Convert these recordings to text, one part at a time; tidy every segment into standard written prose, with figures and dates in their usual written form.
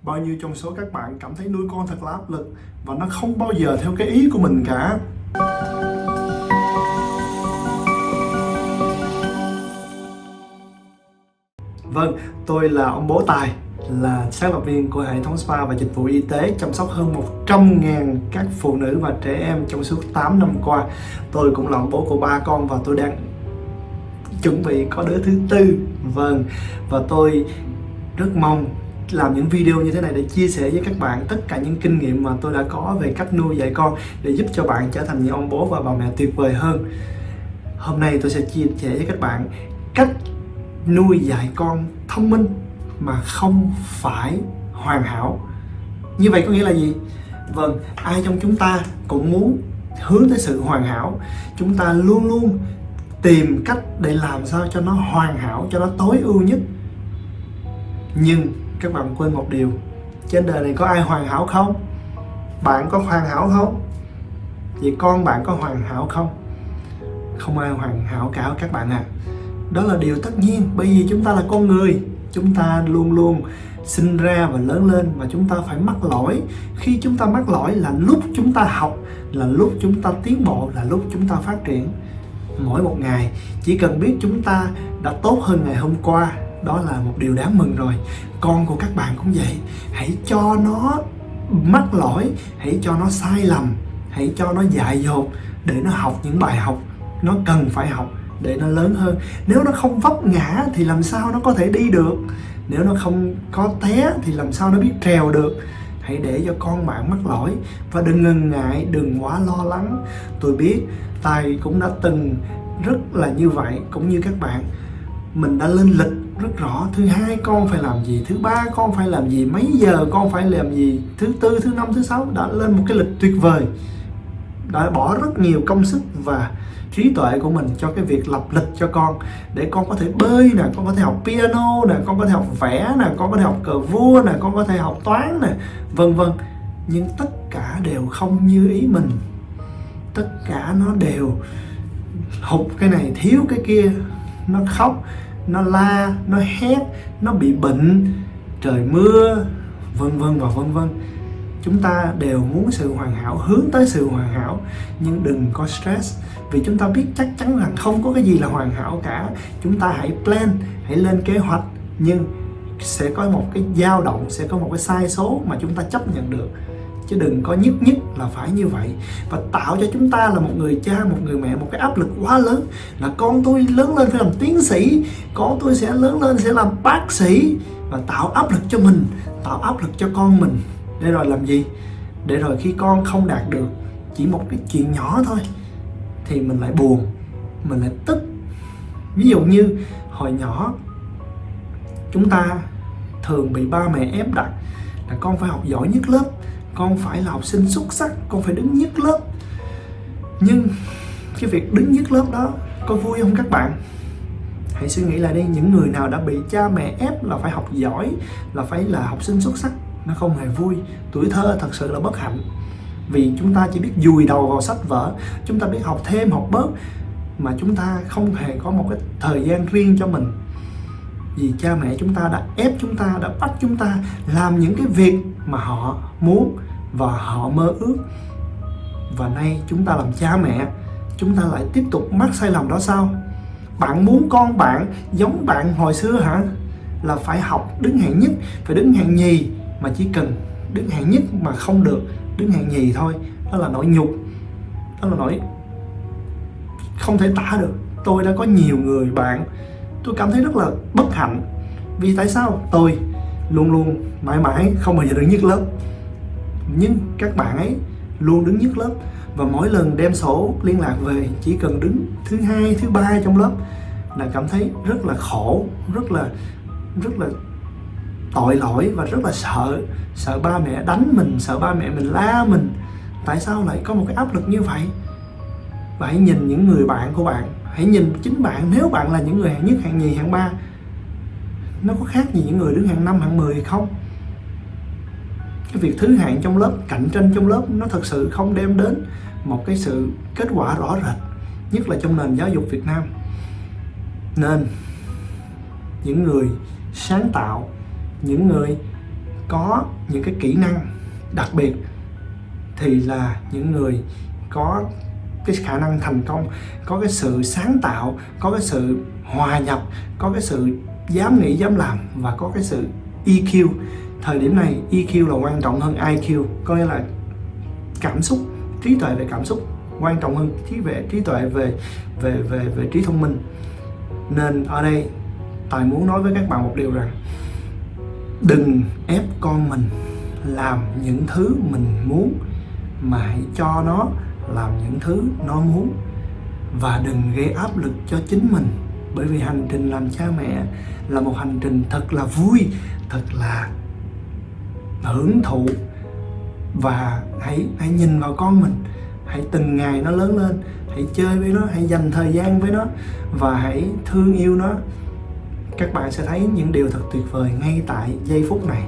Bao nhiêu trong số các bạn cảm thấy nuôi con thật là áp lực và nó không bao giờ theo cái ý của mình cả? Vâng, tôi là ông Bố Tài, là sáng lập viên của hệ thống spa và dịch vụ y tế chăm sóc hơn 100.000 các phụ nữ và trẻ em trong suốt 8 năm qua. Tôi cũng là ông bố của 3 con và tôi đang chuẩn bị có đứa thứ tư. Vâng, và tôi rất mong làm những video như thế này để chia sẻ với các bạn tất cả những kinh nghiệm mà tôi đã có về cách nuôi dạy con để giúp cho bạn trở thành những ông bố và bà mẹ tuyệt vời hơn. Hôm nay tôi sẽ chia sẻ với các bạn cách nuôi dạy con thông minh mà không phải hoàn hảo. Như vậy có nghĩa là gì? Vâng, ai trong chúng ta cũng muốn hướng tới sự hoàn hảo. Chúng ta luôn luôn tìm cách để làm sao cho nó hoàn hảo, cho nó tối ưu nhất. Nhưng các bạn quên một điều, trên đời này có ai hoàn hảo không? Bạn có hoàn hảo không? Vậy con bạn có hoàn hảo không? Không ai hoàn hảo cả các bạn à. Đó là điều tất nhiên, bởi vì chúng ta là con người. Chúng ta luôn luôn sinh ra và lớn lên và chúng ta phải mắc lỗi. Khi chúng ta mắc lỗi là lúc chúng ta học, là lúc chúng ta tiến bộ, là lúc chúng ta phát triển. Mỗi một ngày, chỉ cần biết chúng ta đã tốt hơn ngày hôm qua, đó là một điều đáng mừng rồi. Con của các bạn cũng vậy. Hãy cho nó mắc lỗi, hãy cho nó sai lầm, hãy cho nó dại dột để nó học những bài học nó cần phải học để nó lớn hơn. Nếu nó không vấp ngã thì làm sao nó có thể đi được? Nếu nó không có té thì làm sao nó biết trèo được? Hãy để cho con bạn mắc lỗi và đừng ngần ngại, đừng quá lo lắng. Tôi biết Tài cũng đã từng rất là như vậy, cũng như các bạn. Mình đã lên lịch rất rõ, thứ hai con phải làm gì, thứ ba con phải làm gì, mấy giờ con phải làm gì, thứ tư, thứ năm, thứ sáu, đã lên một cái lịch tuyệt vời. Đã bỏ rất nhiều công sức và trí tuệ của mình cho cái việc lập lịch cho con, để con có thể bơi nè, con có thể học piano nè, con có thể học vẽ nè, con có thể học cờ vua nè, con có thể học toán nè, vân vân. Nhưng tất cả đều không như ý mình. Tất cả nó đều hụt cái này, thiếu cái kia. Nó khóc, nó la, nó hét, nó bị bệnh, trời mưa, vân vân và vân vân. Chúng ta đều muốn sự hoàn hảo, hướng tới sự hoàn hảo, nhưng đừng có stress, vì chúng ta biết chắc chắn rằng không có cái gì là hoàn hảo cả. Chúng ta hãy plan, hãy lên kế hoạch, nhưng sẽ có một cái dao động, sẽ có một cái sai số mà chúng ta chấp nhận được, chứ đừng có nhất nhất là phải như vậy. Và tạo cho chúng ta là một người cha, một người mẹ một cái áp lực quá lớn, là con tôi lớn lên phải làm tiến sĩ, con tôi sẽ lớn lên sẽ làm bác sĩ, và tạo áp lực cho mình, tạo áp lực cho con mình. Để rồi làm gì? Để rồi khi con không đạt được chỉ một cái chuyện nhỏ thôi thì mình lại buồn, mình lại tức. Ví dụ như hồi nhỏ chúng ta thường bị ba mẹ ép đặt là con phải học giỏi nhất lớp, con phải là học sinh xuất sắc, con phải đứng nhất lớp. Nhưng cái việc đứng nhất lớp đó có vui không các bạn? Hãy suy nghĩ lại đi, những người nào đã bị cha mẹ ép là phải học giỏi, là phải là học sinh xuất sắc, nó không hề vui. Tuổi thơ thật sự là bất hạnh, vì chúng ta chỉ biết dùi đầu vào sách vở, chúng ta biết học thêm học bớt, mà chúng ta không hề có một cái thời gian riêng cho mình. Vì cha mẹ chúng ta đã ép chúng ta, đã bắt chúng ta làm những cái việc mà họ muốn và họ mơ ước. Và nay chúng ta làm cha mẹ, chúng ta lại tiếp tục mắc sai lầm đó sao? Bạn muốn con bạn giống bạn hồi xưa hả? Là phải học đứng hạng nhất, phải đứng hạng nhì, mà chỉ cần đứng hạng nhất mà không được đứng hạng nhì thôi, đó là nỗi nhục, đó là nỗi không thể tả được. Tôi đã có nhiều người bạn tôi cảm thấy rất là bất hạnh. Vì tại sao? Tôi luôn luôn mãi mãi không bao giờ đứng nhất lớp, nhưng các bạn ấy luôn đứng nhất lớp, và mỗi lần đem sổ liên lạc về chỉ cần đứng thứ hai, thứ ba trong lớp là cảm thấy rất là khổ, rất là tội lỗi, và rất là sợ ba mẹ đánh mình, sợ ba mẹ mình la mình. Tại sao lại có một cái áp lực như vậy? Và hãy nhìn những người bạn của bạn, hãy nhìn chính bạn. Nếu bạn là những người hạng nhất, hạng nhì, hạng ba, nó có khác gì những người đứng hạng 5, hạng 10 hay không? Cái việc thứ hạng trong lớp, cạnh tranh trong lớp, nó thật sự không đem đến một cái sự kết quả rõ rệt, nhất là trong nền giáo dục Việt Nam. Nên những người sáng tạo, những người có những cái kỹ năng đặc biệt thì là những người có cái khả năng thành công, có cái sự sáng tạo, có cái sự hòa nhập, có cái sự dám nghĩ dám làm và có cái sự EQ. Thời điểm này EQ là quan trọng hơn IQ, có nghĩa là cảm xúc, trí tuệ về cảm xúc quan trọng hơn trí tuệ về trí thông minh. Nên ở đây Tài muốn nói với các bạn một điều rằng đừng ép con mình làm những thứ mình muốn, mà hãy cho nó làm những thứ nó muốn, và đừng gây áp lực cho chính mình. Bởi vì hành trình làm cha mẹ là một hành trình thật là vui, thật là hưởng thụ. Và hãy nhìn vào con mình, hãy từng ngày nó lớn lên, hãy chơi với nó, hãy dành thời gian với nó và hãy thương yêu nó. Các bạn sẽ thấy những điều thật tuyệt vời ngay tại giây phút này.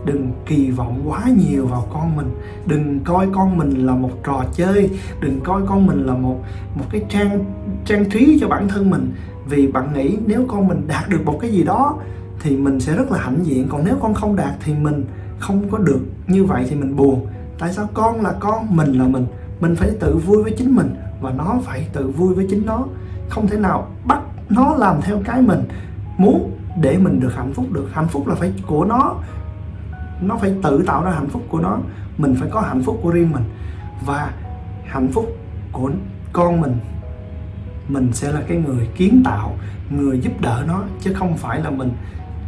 Đừng kỳ vọng quá nhiều vào con mình, đừng coi con mình là một trò chơi, đừng coi con mình là một cái trang trí cho bản thân mình. Vì bạn nghĩ nếu con mình đạt được một cái gì đó thì mình sẽ rất là hãnh diện, còn nếu con không đạt thì mình không có được như vậy thì mình buồn. Tại sao? Con là con, mình là mình phải tự vui với chính mình và nó phải tự vui với chính nó. Không thể nào bắt nó làm theo cái mình muốn để mình được hạnh phúc được. Hạnh phúc là phải của nó phải tự tạo ra hạnh phúc của nó. Mình phải có hạnh phúc của riêng mình, và hạnh phúc của con mình sẽ là cái người kiến tạo, người giúp đỡ nó, chứ không phải là mình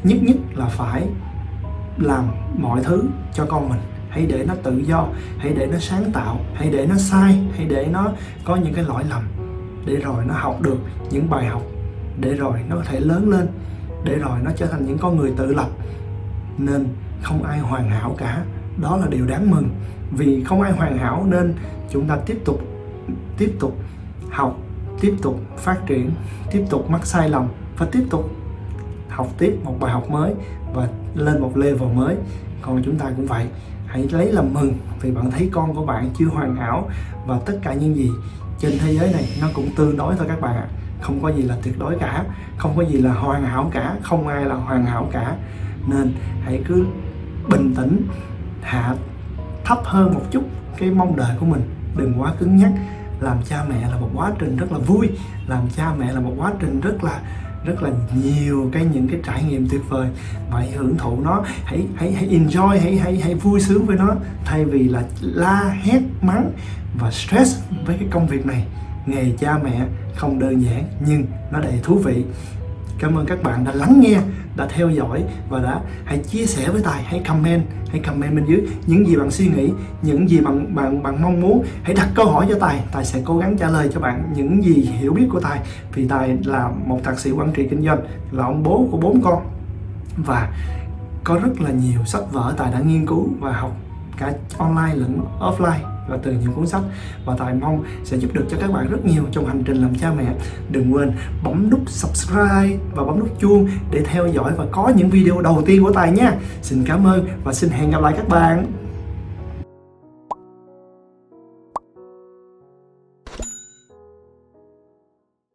nhất là phải làm mọi thứ cho con mình. Hãy để nó tự do, hãy để nó sáng tạo, hãy để nó sai, hãy để nó có những cái lỗi lầm, để rồi nó học được những bài học, để rồi nó có thể lớn lên, để rồi nó trở thành những con người tự lập. Nên không ai hoàn hảo cả, đó là điều đáng mừng. Vì không ai hoàn hảo nên chúng ta tiếp tục học, tiếp tục phát triển, tiếp tục mắc sai lầm và tiếp tục học tiếp một bài học mới và lên một level mới. Còn chúng ta cũng vậy, hãy lấy làm mừng vì bạn thấy con của bạn chưa hoàn hảo, và tất cả những gì trên thế giới này nó cũng tương đối thôi các bạn ạ. Không có gì là tuyệt đối cả, không có gì là hoàn hảo cả, không ai là hoàn hảo cả. Nên hãy cứ bình tĩnh, hạ thấp hơn một chút cái mong đợi của mình, đừng quá cứng nhắc. Làm cha mẹ là một quá trình rất là vui, làm cha mẹ là một quá trình rất là nhiều những cái trải nghiệm tuyệt vời, và hãy hưởng thụ nó, hãy enjoy, hãy vui sướng với nó, thay vì là la hét mắng và stress với cái công việc này. Nghề cha mẹ không đơn giản nhưng nó đầy thú vị. Cảm ơn các bạn đã lắng nghe, đã theo dõi và hãy chia sẻ với Tài, hãy comment bên dưới những gì bạn suy nghĩ, những gì bạn mong muốn. Hãy đặt câu hỏi cho Tài sẽ cố gắng trả lời cho bạn những gì hiểu biết của Tài. Vì Tài là một thạc sĩ quản trị kinh doanh, là ông bố của 4 con và có rất là nhiều sách vở Tài đã nghiên cứu và học cả online lẫn offline và từ những cuốn sách, và Tài mong sẽ giúp được cho các bạn rất nhiều trong hành trình làm cha mẹ. Đừng quên bấm nút subscribe và bấm nút chuông để theo dõi và có những video đầu tiên của Tài nha. Xin cảm ơn và xin hẹn gặp lại các bạn.